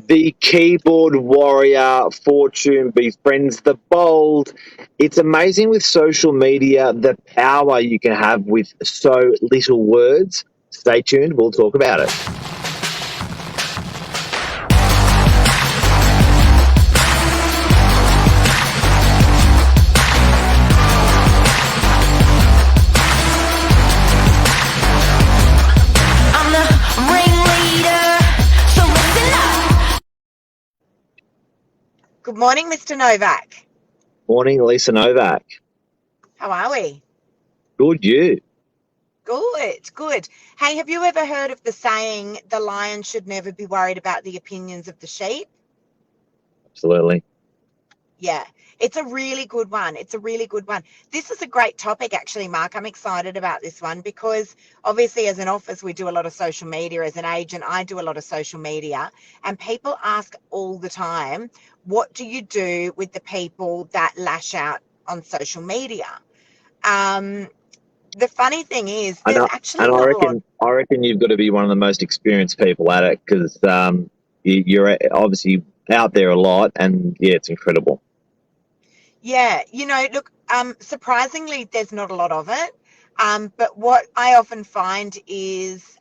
The keyboard warrior, Fortune befriends the bold. It's amazing with social media the power you can have with so little words. Stay tuned, we'll talk about it. I'm the ringleader, so listen up. Good morning, Mr. Novak. Morning, Lisa Novak. How are we? Good, you. Good, good. Hey, have you ever heard of the saying, the lion should never be worried about the opinions of the sheep? Absolutely. Yeah, it's a really good one. It's a really good one. This is a great topic, actually, Mark. I'm excited about this one because obviously, as an office, we do a lot of social media. As an agent, I do a lot of social media. And people ask all the time, what do you do with the people that lash out on social media? Um, the funny thing is, And there's I, actually and I not a lot. reckon you've got to be one of the most experienced people at it because you're obviously out there a lot, and yeah, it's incredible. Yeah, look, surprisingly, there's not a lot of it. But what I often find is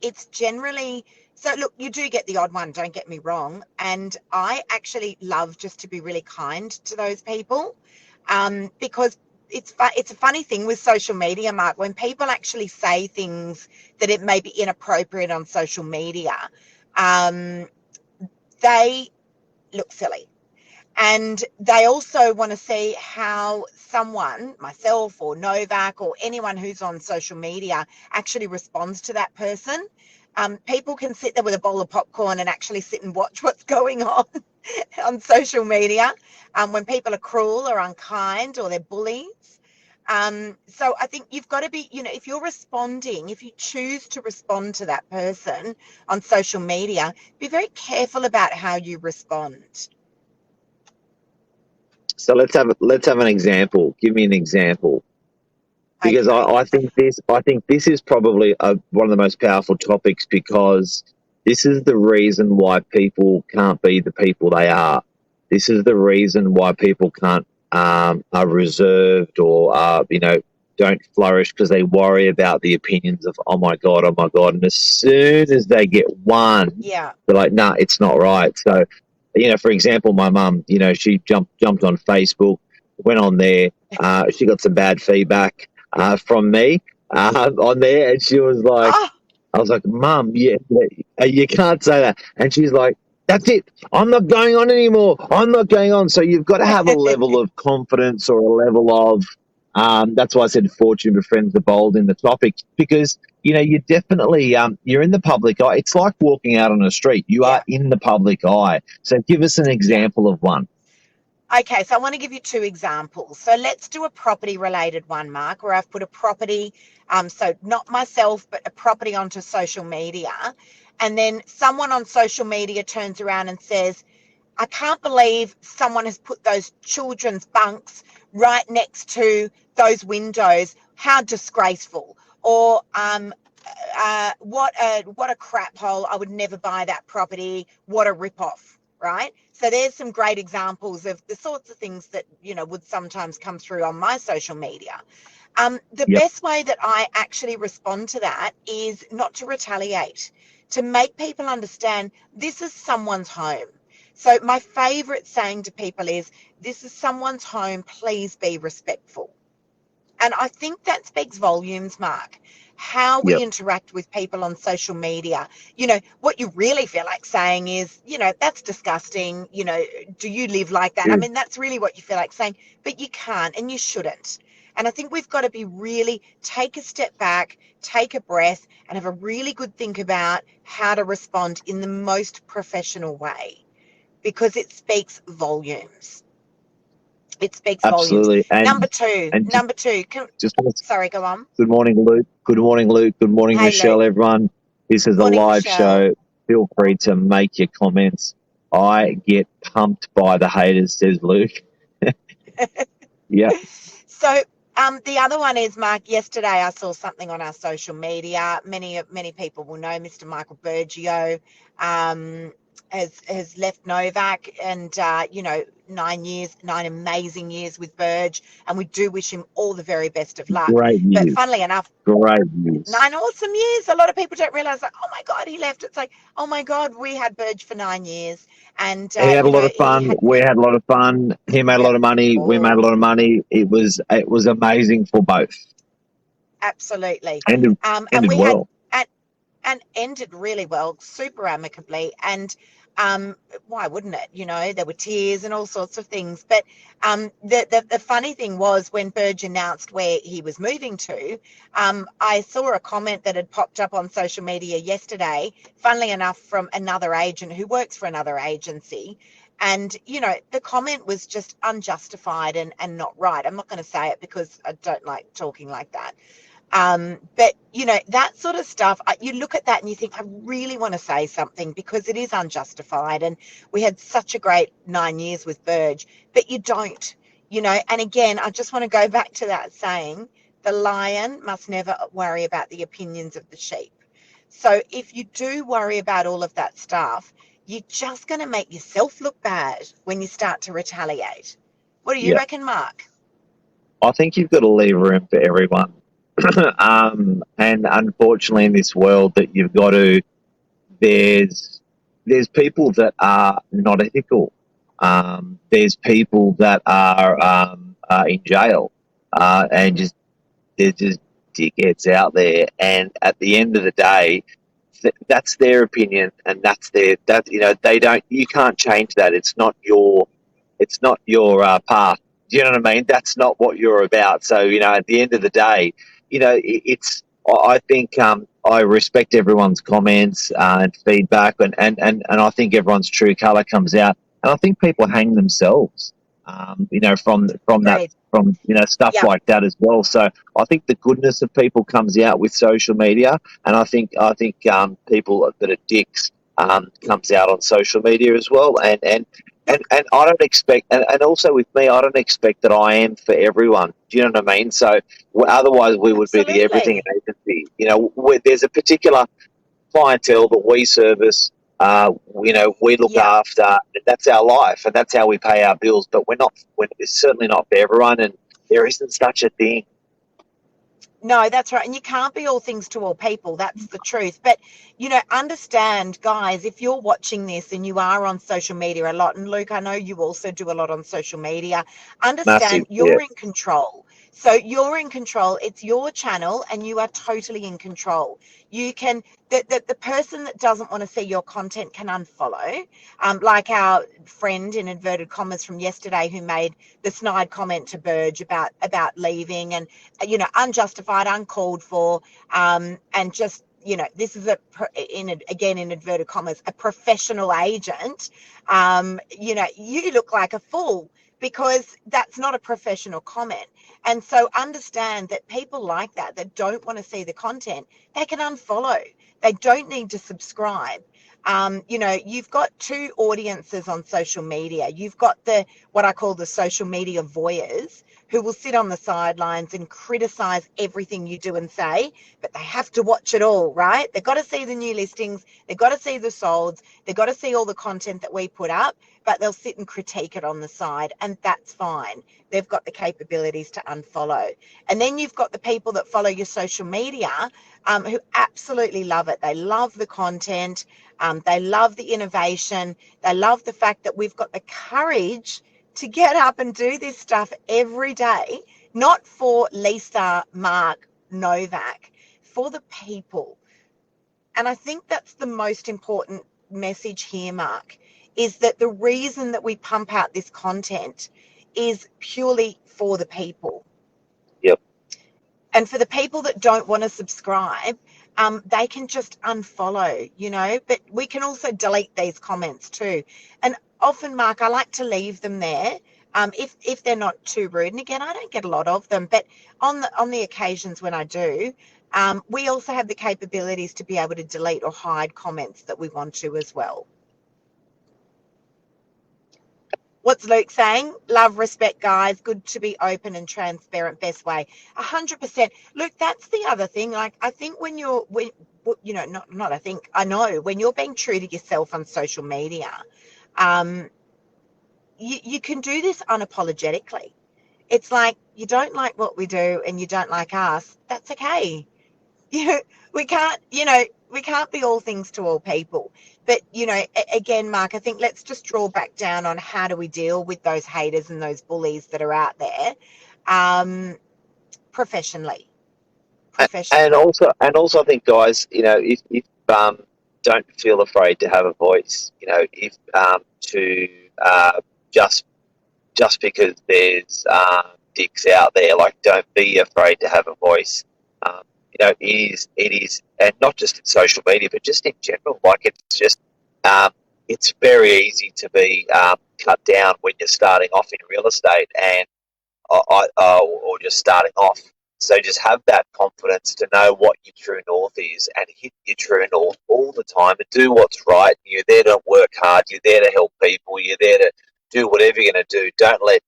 it's generally, so look, you do get the odd one, don't get me wrong. And I actually love just to be really kind to those people because it's a funny thing with social media, Mark, when people actually say things that it may be inappropriate on social media, um, they look silly. And they also want to see how someone, myself or Novak or anyone who's on social media, actually responds to that person. People can sit there with a bowl of popcorn and actually sit and watch what's going on on social media when people are cruel or unkind or they're bullies. So I think you've got to be, if you're responding, if you choose to respond to that person on social media, be very careful about how you respond. So let's have an example. Give me an example. Because Okay. I think this is probably one of the most powerful topics because this is the reason why people can't be the people they are. This is the reason why people can't are reserved or don't flourish because they worry about the opinions of oh my god, and as soon as they get one, Yeah. they're like, nah, it's not right. So, for example, my mum, she jumped on Facebook, went on there, she got some bad feedback from me on there, and she was like, Oh, I was like, Mum, you can't say that, and she's like, that's it. I'm not going on anymore. I'm not going on. So you've got to have a level of confidence or a level of. That's why I said fortune befriends the bold in the topic because you definitely you're in the public eye. It's like walking out on a street. You are yeah. in the public eye. So give us an Yeah. example of one. Okay, so I want to give you two examples. So let's do a property related one, Mark, where I've put a property, so not myself, but a property onto social media. And then someone on social media turns around and says, I can't believe someone has put those children's bunks right next to those windows. How disgraceful. Or what a crap hole. I would never buy that property. What a ripoff, right? So there's some great examples of the sorts of things that, would sometimes come through on my social media. The Yep. best way that I actually respond to that is not to retaliate, to make people understand this is someone's home. So my favorite saying to people is, this is someone's home, please be respectful. And I think that speaks volumes, Mark, how we Yep. interact with people on social media. What you really feel like saying is, that's disgusting. Do you live like that? I mean, that's really what you feel like saying, but you can't and you shouldn't. And I think we've got to be really take a step back, take a breath, and have a really good think about how to respond in the most professional way because it speaks volumes. It speaks volumes. Absolutely. Number two, And number two. just Sorry, go on. good morning, Luke. Good morning, Luke. Good morning, Hey, Michelle, Luke. everyone. This is a Morning, live Michelle. show. Feel free to make your comments. I get pumped by the haters, says Luke. Yeah. So, the other one is, Mark, yesterday I saw something on our social media. Many people will know Mr. Michael Bergio. has left Novak, and 9 amazing years with Burge, and we do wish him all the very best of luck. Great But news. funnily enough, Great news. 9 awesome years. A lot of people don't realize, like, oh my God, he left. It's like, oh my God, we had Burge for 9 years, and He had a lot of he fun. had We had a lot of fun. He made a yep, lot of money. We made a all lot of money. It was amazing for both. absolutely. Ended And ended we had well. and ended really well, super amicably. And why wouldn't it? There were tears and all sorts of things. But the funny thing was, when Burge announced where he was moving to, I saw a comment that had popped up on social media yesterday, funnily enough, from another agent who works for another agency. And, the comment was just unjustified and not right. I'm not going to say it because I don't like talking like that. But that sort of stuff, you look at that and you think, I really want to say something because it is unjustified. And we had such a great 9 years with Burge, but you don't, and again, I just want to go back to that saying, the lion must never worry about the opinions of the sheep. So if you do worry about all of that stuff, you're just going to make yourself look bad when you start to retaliate. What do you Yeah, reckon, Mark? I think you've got to leave room for everyone. And unfortunately, in this world, that you've got to, there's there's people that are not ethical. There's people that are in jail, and just there's just dickheads out there. And at the end of the day, that's their opinion, and they don't. You can't change that. It's not your path. Do you know what I mean? That's not what you're about. So at the end of the day, it's. I think I respect everyone's comments and feedback, and I think everyone's true color comes out. And I think people hang themselves, from that, Agreed. from stuff Yep. like that as well. So I think the goodness of people comes out with social media, and I think people that are dicks comes out on social media as well. Look, And I don't expect, and also with me, I don't expect that I am for everyone. Do you know what I mean? So otherwise, we would be the everything absolutely. agency. There's a particular clientele that we service. We look Yep. after, and that's our life, and that's how we pay our bills. But it's certainly not for everyone, and there isn't such a thing. No, that's right. And you can't be all things to all people. That's the truth. But, understand, guys, if you're watching this and you are on social media a lot, and Luke, I know you also do a lot on social media, Massive, understand yeah, you're in control. So you're in control. It's your channel and you are totally in control. You can, the person that doesn't want to see your content can unfollow. Like our friend in inverted commas from yesterday who made the snide comment to Burge about leaving, and unjustified, uncalled for, and just this is again in inverted commas, a professional agent. You look like a fool because that's not a professional comment. And so understand that people like that don't want to see the content, they can unfollow. They don't need to subscribe. You've got two audiences on social media. You've got what I call the social media voyeurs, who will sit on the sidelines and criticize everything you do and say, but they have to watch it all, right? They've got to see the new listings, they've got to see the solds, they've got to see all the content that we put up, but they'll sit and critique it on the side, and that's fine. They've got the capabilities to unfollow. And then you've got the people that follow your social media, who absolutely love it. They love the content, they love the innovation, they love the fact that we've got the courage to get up and do this stuff every day, not for Lisa, Mark, Novak, for the people. And I think that's the most important message here, Mark, is that the reason that we pump out this content is purely for the people. yep, And for the people that don't want to subscribe, they can just unfollow, but we can also delete these comments too. And often, Mark, I like to leave them there, if they're not too rude. And again, I don't get a lot of them, but on the occasions when I do, we also have the capabilities to be able to delete or hide comments that we want to as well. What's Luke saying? Love, respect, guys. Good to be open and transparent. Best way. 100%. Luke, that's the other thing. Like, I think when you know, not I think, I know when you're being true to yourself on social media, um, you can do this unapologetically. It's like, you don't like what we do and you don't like us. That's okay. You know, we can't be all things to all people. But, you know, again, Mark, I think let's just draw back down on how do we deal with those haters and those bullies that are out there, um, professionally. Professionally. And also, I think, guys, you know, if don't feel afraid to have a voice. You know, if to just because there's dicks out there, like, don't be afraid to have a voice. Um, you know, it is, and not just in social media, but just in general. Like, it's just it's very easy to be cut down when you're starting off in real estate, and or just starting off. So just have that confidence to know what your true north is and hit your true north all the time and do what's right. You're there to work hard. You're there to help people. You're there to do whatever you're going to do. Don't let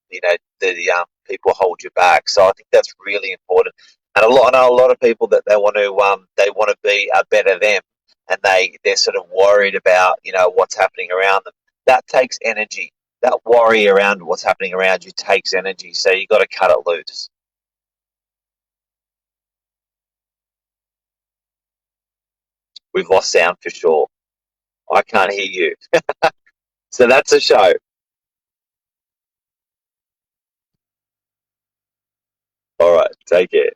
you know, the people hold you back. So I think that's really important. And I know a lot of people that they want to be a better them, and they're sort of worried about, you know, what's happening around them. That takes energy. That worry around what's happening around you takes energy, so you got to cut it loose. We've lost sound for sure. I can't hear you. So that's a show. All right, take care.